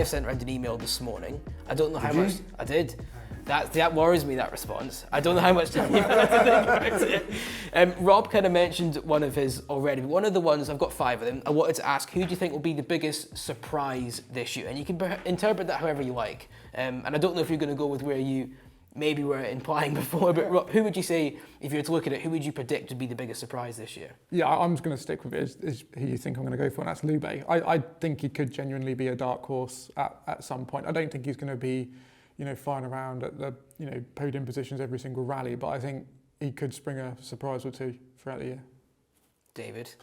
have sent around an email this morning. I don't know how much I did. That worries me, that response. I don't know how much time you've had to think about it. Rob kind of mentioned one of his already, but one of the ones, I've got 5 of them, I wanted to ask, who do you think will be the biggest surprise this year? And you can interpret that however you like. And I don't know if you're going to go with where you maybe were implying before, but Rob, who would you say, if you were to look at it, who would you predict would be the biggest surprise this year? Yeah, I'm just going to stick with it, is who you think I'm going to go for, and that's Lube. I think he could genuinely be a dark horse at some point. I don't think he's going to be, flying around at the, podium positions every single rally, but I think he could spring a surprise or two throughout the year. David,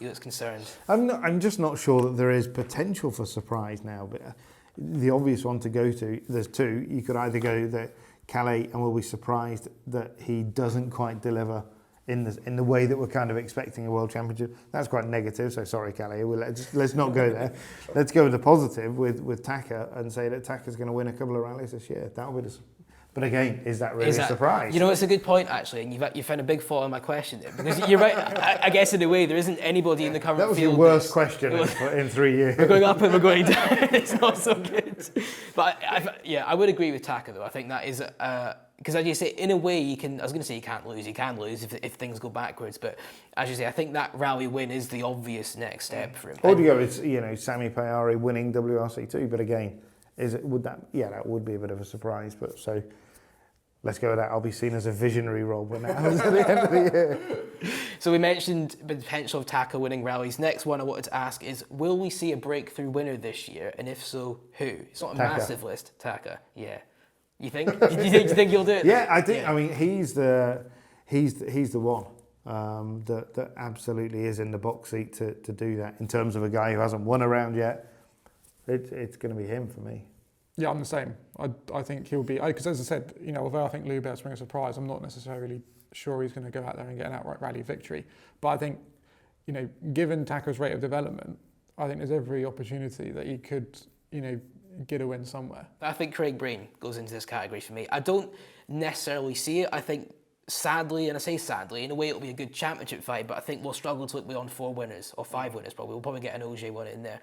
you look concerned. I'm just not sure that there is potential for surprise now, but the obvious one to go to, there's 2. You could either go that Calais and we'll be surprised that he doesn't quite deliver in the way that we're kind of expecting a World Championship. That's quite negative, so sorry Calais, let's not go there. Let's go with the positive with Taka and say that Taka's going to win a couple of rallies this year. That'll be but again, is that really a surprise? It's a good point actually, and you've found a big flaw in my question there, because you're right. I guess in a way there isn't anybody in the current field. That was your worst question in 3 years. We're going up and we're going down. It's not so good. But I would agree with Taka though. I think that is because as you say, in a way you can. I was going to say you can lose if things go backwards. But as you say, I think that rally win is the obvious next step for him. Audio is Sami Payari winning WRC too. But again, that would be a bit of a surprise. But so. Let's go with that. I'll be seen as a visionary, Rob, when that happens at the end of the year. So we mentioned the potential of Taka winning rallies. Next one I wanted to ask is, will we see a breakthrough winner this year? And if so, who? It's not a massive list. Taka, yeah. You think? do you think he'll do it? Yeah, I think. Yeah. I mean, he's the one that absolutely is in the box seat to do that. In terms of a guy who hasn't won a round yet, it's going to be him for me. Yeah, I'm the same. I think he'll be, because as I said, although I think Lube will bring a surprise, I'm not necessarily sure he's going to go out there and get an outright rally victory. But I think, given Taka's rate of development, I think there's every opportunity that he could, get a win somewhere. I think Craig Breen goes into this category for me. I don't necessarily see it. I think, sadly, and I say sadly, in a way it'll be a good championship fight, but I think we'll struggle to look beyond 4 winners, or 5 winners probably. We'll probably get an OJ one in there.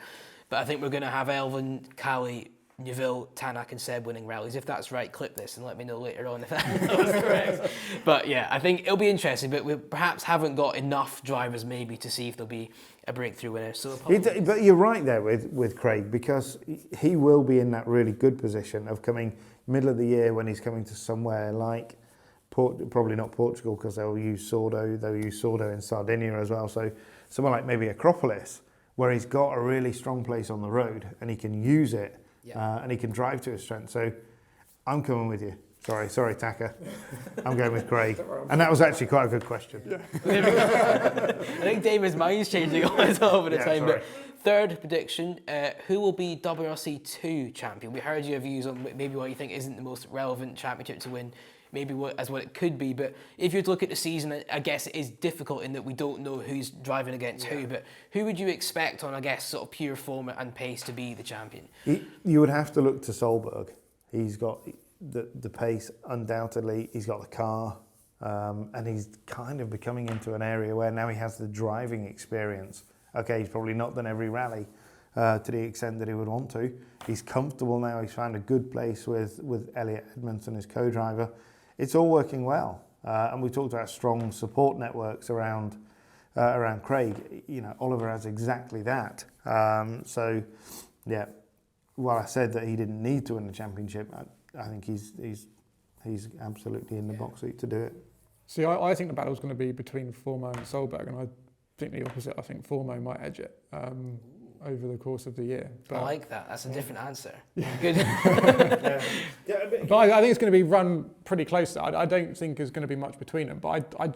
But I think we're going to have Elvin, Callie, Neville, Tänak and Seb winning rallies. If that's right, clip this and let me know later on if that was correct. But yeah, I think it'll be interesting, but we perhaps haven't got enough drivers maybe to see if there'll be a breakthrough winner. So, but you're right there with Craig, because he will be in that really good position of coming middle of the year when he's coming to somewhere like, probably not Portugal because they'll use Sordo in Sardinia as well. So somewhere like maybe Acropolis, where he's got a really strong place on the road and he can use it. Yeah. And he can drive to his strength. So I'm coming with you. Sorry, Taka. I'm going with Craig. And that was actually quite a good question. Yeah. I think David's mind's changing all over the time. Sorry. But third prediction, who will be WRC 2 champion? We heard your views on maybe what you think isn't the most relevant championship to win, maybe what it could be. But if you were to look at the season, I guess it is difficult in that we don't know who's driving against who. But who would you expect on, I guess, sort of pure form and pace to be the champion? You would have to look to Solberg. He's got the pace, undoubtedly. He's got the car. And he's kind of becoming into an area where now he has the driving experience. Okay, he's probably not done every rally to the extent that he would want to. He's comfortable now. He's found a good place with Elliot Edmondson, his co-driver. It's all working well, and we talked about strong support networks around Craig. Oliver has exactly that. So, yeah. While I said that he didn't need to win the championship, I think he's absolutely in the box seat to do it. See, I think the battle's going to be between Formo and Solberg, and I think the opposite. I think Formo might edge it over the course of the year. But I like that. That's a different answer. Yeah. Good. But I think it's going to be run pretty close. I don't think there's going to be much between them. But I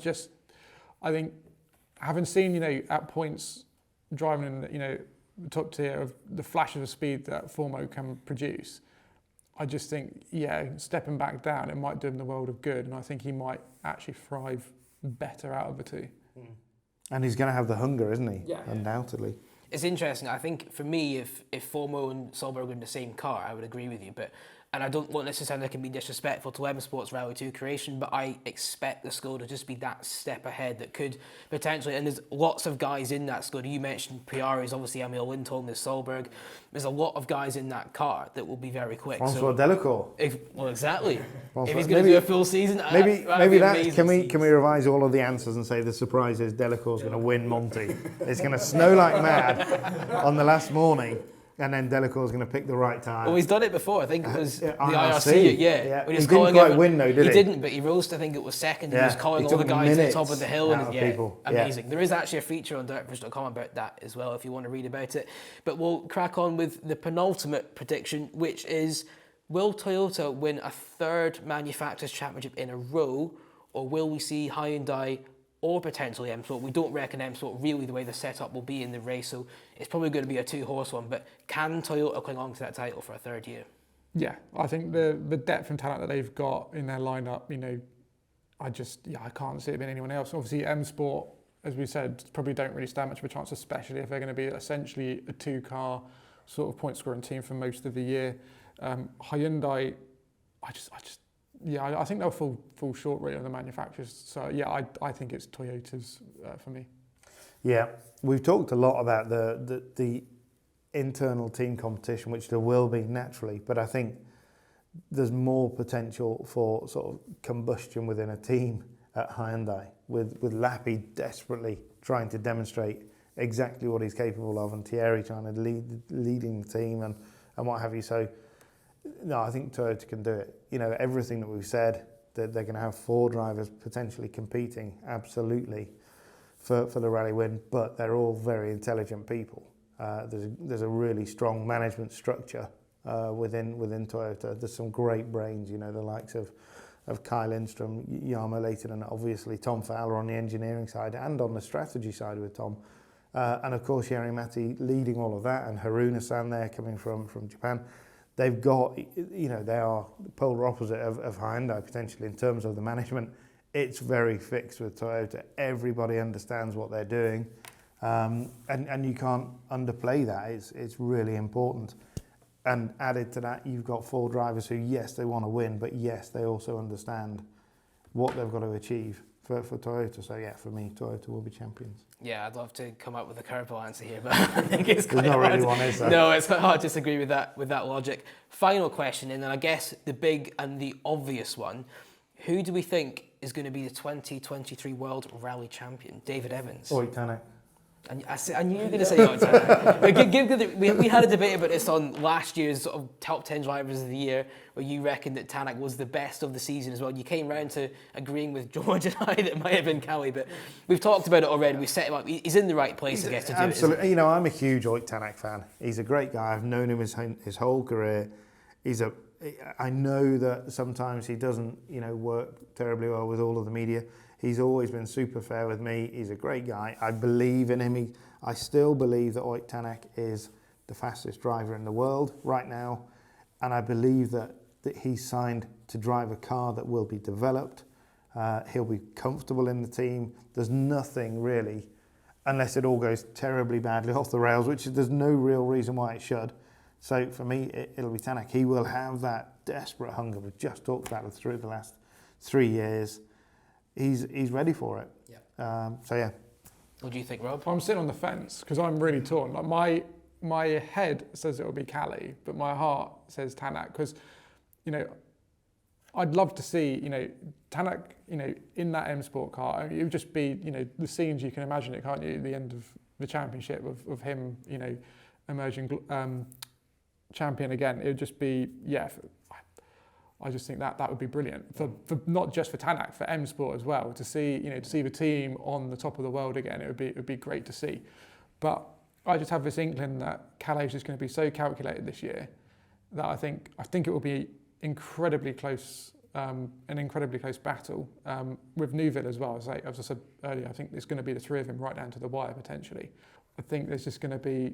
think having seen at points driving in the top tier of the flashes of speed that Formo can produce, I just think stepping back down, it might do him the world of good, and I think he might actually thrive better out of the two. And he's going to have the hunger, isn't he? Yeah. Undoubtedly. It's interesting. I think for me, if Formo and Solberg were in the same car, I would agree with you. But and I don't want this to sound like I'm being disrespectful to M Sports Rally 2 creation, but I expect the Skoda to just be that step ahead that could potentially, and there's lots of guys in that Skoda. You mentioned Priori's, obviously Emil Lindholm, there's Solberg. There's a lot of guys in that car that will be very quick. Francois Delacour. Well, exactly. Francois, if he's going to do a full season, maybe that can we revise all of the answers and say the surprise is Delacour's going to win Monty. It's going to snow like mad on the last morning. And then Delacour's going to pick the right tyre. Well, he's done it before. I think it was the IRC. yeah. He didn't quite win though, did he? He didn't, but he rose to, I think it was second. He was calling all the guys to the top of the hill. And amazing. There is actually a feature on dirtfish.com about that as well, if you want to read about it. But we'll crack on with the penultimate prediction, which is, will Toyota win a third Manufacturers' Championship in a row, or will we see Hyundai or potentially M Sport? We don't reckon M Sport really the way the setup will be in the race, so it's probably going to be a two-horse one, but can Toyota cling on to that title for a third year? Yeah, I think the depth and talent that they've got in their lineup, I can't see it being anyone else. Obviously M Sport, as we said, probably don't really stand much of a chance, especially if they're going to be essentially a two-car sort of point-scoring team for most of the year. Hyundai, I think they'll fall short really of the manufacturers. So yeah, I think it's Toyota's for me. Yeah, we've talked a lot about the internal team competition, which there will be naturally, but I think there's more potential for sort of combustion within a team at Hyundai, with Lappi desperately trying to demonstrate exactly what he's capable of, and Thierry trying to leading the team and what have you. So no, I think Toyota can do it. Everything that we've said, that they're going to have 4 drivers potentially competing, absolutely, for the rally win, but they're all very intelligent people. There's a really strong management structure within Toyota. There's some great brains, the likes of Kyle Lindstrom, Jarmo Leighton, and obviously Tom Fowler on the engineering side and on the strategy side with Tom. And of course, Jari Matti leading all of that, and Haruna-san there coming from Japan. They've got, they are the polar opposite of Hyundai potentially in terms of the management. It's very fixed with Toyota. Everybody understands what they're doing, and you can't underplay that. It's really important. And added to that, you've got 4 drivers who, yes, they want to win, but yes, they also understand what they've got to achieve for Toyota. So yeah, for me, Toyota will be champions. Yeah, I'd love to come up with a curveball answer here, but I think it's quite There's not hard. really one, is there? No, it's quite hard to disagree with that logic. Final question, and then I guess the big and the obvious one: who do we think is going to be the 2023 World Rally Champion? David Evans. Or Tänak. And I knew you were going to say Tänak. We had a debate about this on last year's sort of top 10 drivers of the year, where you reckoned that Tänak was the best of the season as well. You came round to agreeing with George and I that it might have been Callie, but we've talked about it already. We've set him up. He's in the right place, I guess, to do it. Absolutely. I'm a huge Tänak fan. He's a great guy. I've known him his whole career. I know that sometimes he doesn't, work terribly well with all of the media. He's always been super fair with me. He's a great guy. I believe in him. I still believe that Tänak is the fastest driver in the world right now. And I believe that he's signed to drive a car that will be developed. He'll be comfortable in the team. There's nothing really, unless it all goes terribly badly off the rails, which there's no real reason why it should. So for me, it'll be Tänak. He will have that desperate hunger. We've just talked about it through the last 3 years. He's ready for it. Yeah. So yeah. What do you think, Rob? I'm sitting on the fence because I'm really torn. Like my head says it will be Callie, but my heart says Tänak, because I'd love to see Tänak in that M Sport car. It would just be the scenes you can imagine it, can't you? At the end of the championship of him emerging champion again. It would just be I just think that would be brilliant for not just for Tänak, for M Sport as well, to see the team on the top of the world again. It would be great to see. But I just have this inkling that Calais is going to be so calculated this year that I think it will be incredibly close, an incredibly close battle with Neuville as well. As I said earlier, I think it's going to be the 3 of them right down to the wire potentially. I think there's just going to be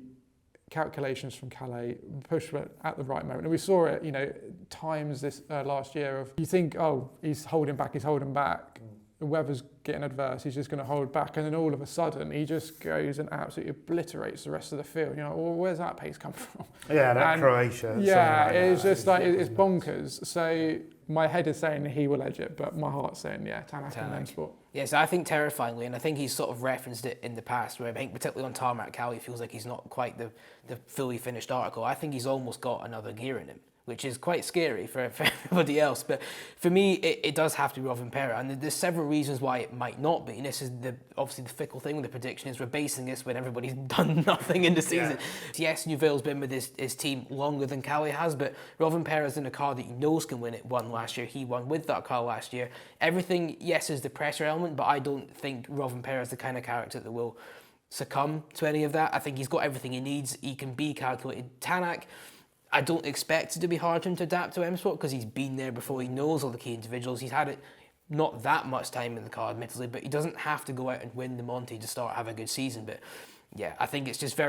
calculations from Calais, push at the right moment. And we saw it, times this last year of, you think, oh, he's holding back. the weather's getting adverse, he's just going to hold back, and then all of a sudden he just goes and absolutely obliterates the rest of the field. You know, well, where's that pace come from? Yeah, that And Croatia. yeah, like it's that. just like it's bonkers. So my head is saying he will edge it, but my heart's saying Tänak and then Sport. Yes, I think terrifyingly, and I think he's sort of referenced it in the past, where I think particularly on tarmac, Cali feels like he's not quite the fully finished article. I think he's almost got another gear in him, which is quite scary for everybody else. But for me, it does have to be Rovanperä, and there's several reasons why it might not be. And this is obviously the fickle thing with the prediction is we're basing this when everybody's done nothing in the season. Yeah. Yes, Neuville's been with his team longer than Cali has, but Rovanperä's in a car that he knows can win it. Won last year. He won with that car last year. Everything, yes, is the pressure element, but I don't think Rovanperä is the kind of character that will succumb to any of that. I think he's got everything he needs. He can be calculated. Tänak, I don't expect it to be hard for him to adapt to M Sport because he's been there before. He knows all the key individuals. He's had it not that much time in the car, admittedly, but he doesn't have to go out and win the Monte to start having a good season. But yeah, I think it's just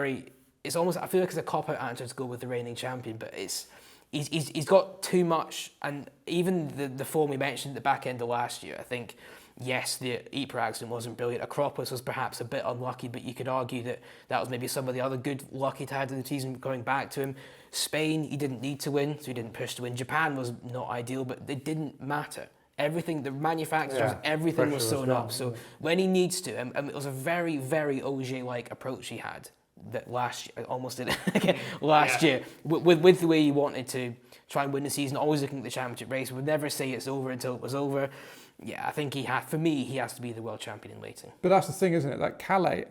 it's almost, I feel like it's a cop-out answer to go with the reigning champion, but he's got too much, and even the form we mentioned at the back end of last year, I think, yes, the Ypres accident wasn't brilliant. Acropolis was perhaps a bit unlucky, but you could argue that was maybe some of the other good luck he'd had in the season going back to him. Spain, he didn't need to win, so he didn't push to win. Japan was not ideal, but it didn't matter. Everything, the manufacturers, everything was sewn up. So when he needs to, and it was a very, very Ogier-like approach he had that last year, almost did it again last year, with the way he wanted to try and win the season, always looking at the championship race, would never say it's over until it was over. Yeah, I think he has to be the world champion in waiting. But that's the thing, isn't it? Like Calais,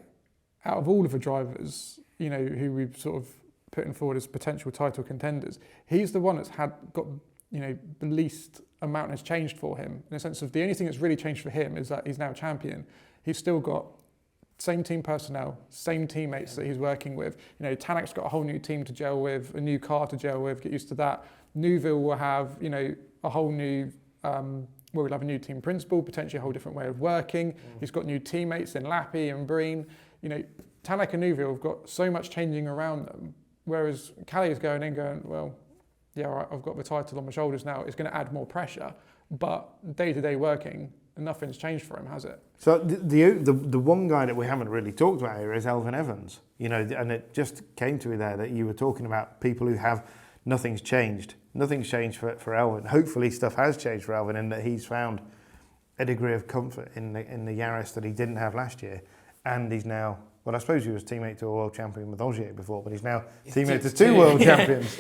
out of all of the drivers, you know, who we've sort of putting forward as potential title contenders, he's the one that's got, you know, the least amount has changed for him, in the sense of the only thing that's really changed for him is that he's now champion. He's still got same team personnel, same teammates that he's working with. You know, Tänak's got a whole new team to gel with, a new car to gel with, get used to that. Neuville will have, you know, a whole new, we'll have a new team principal, potentially a whole different way of working. He's got new teammates in Lappi and Breen. You know, Tänak and Neuville have got so much changing around them, whereas Calais is going in going, well, yeah, all right, I've got the title on my shoulders now. It's going to add more pressure, but day-to-day working, nothing's changed for him, has it? So the one guy that we haven't really talked about here is Elfyn Evans. You know, and it just came to me there that you were talking about people who have nothing's changed. Nothing's changed for Elfyn. Hopefully stuff has changed for Elfyn in that he's found a degree of comfort in the Yaris that he didn't have last year, and he's now, well, I suppose he was teammate to a world champion with Ogier before, but he's now teammate to two world champions.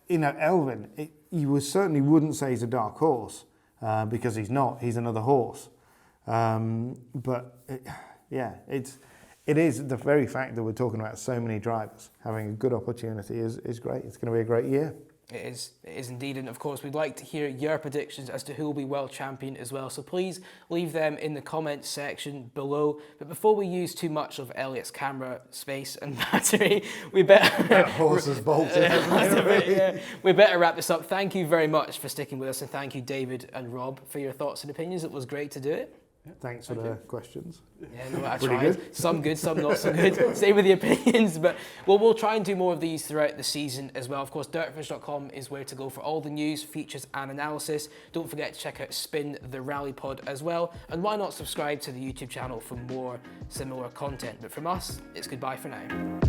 You know, Elfyn, you certainly wouldn't say he's a dark horse because he's not. He's another horse. But it is the very fact that we're talking about so many drivers having a good opportunity is great. It's going to be a great year. It is indeed, and of course we'd like to hear your predictions as to who will be world champion as well, so please leave them in the comments section below. But before we use too much of Elliot's camera space and battery, we better That horse is bolted. We better wrap this up. Thank you very much for sticking with us, and thank you David and Rob for your thoughts and opinions. It was great to do it. Thanks for the questions. Yeah, no, I Pretty tried. good. Some good, some not so good. Same with the opinions, but we'll try and do more of these throughout the season as well. Of course, dirtfish.com is where to go for all the news, features and analysis. Don't forget to check out Spin the Rally Pod as well. And why not subscribe to the YouTube channel for more similar content. But from us, it's goodbye for now.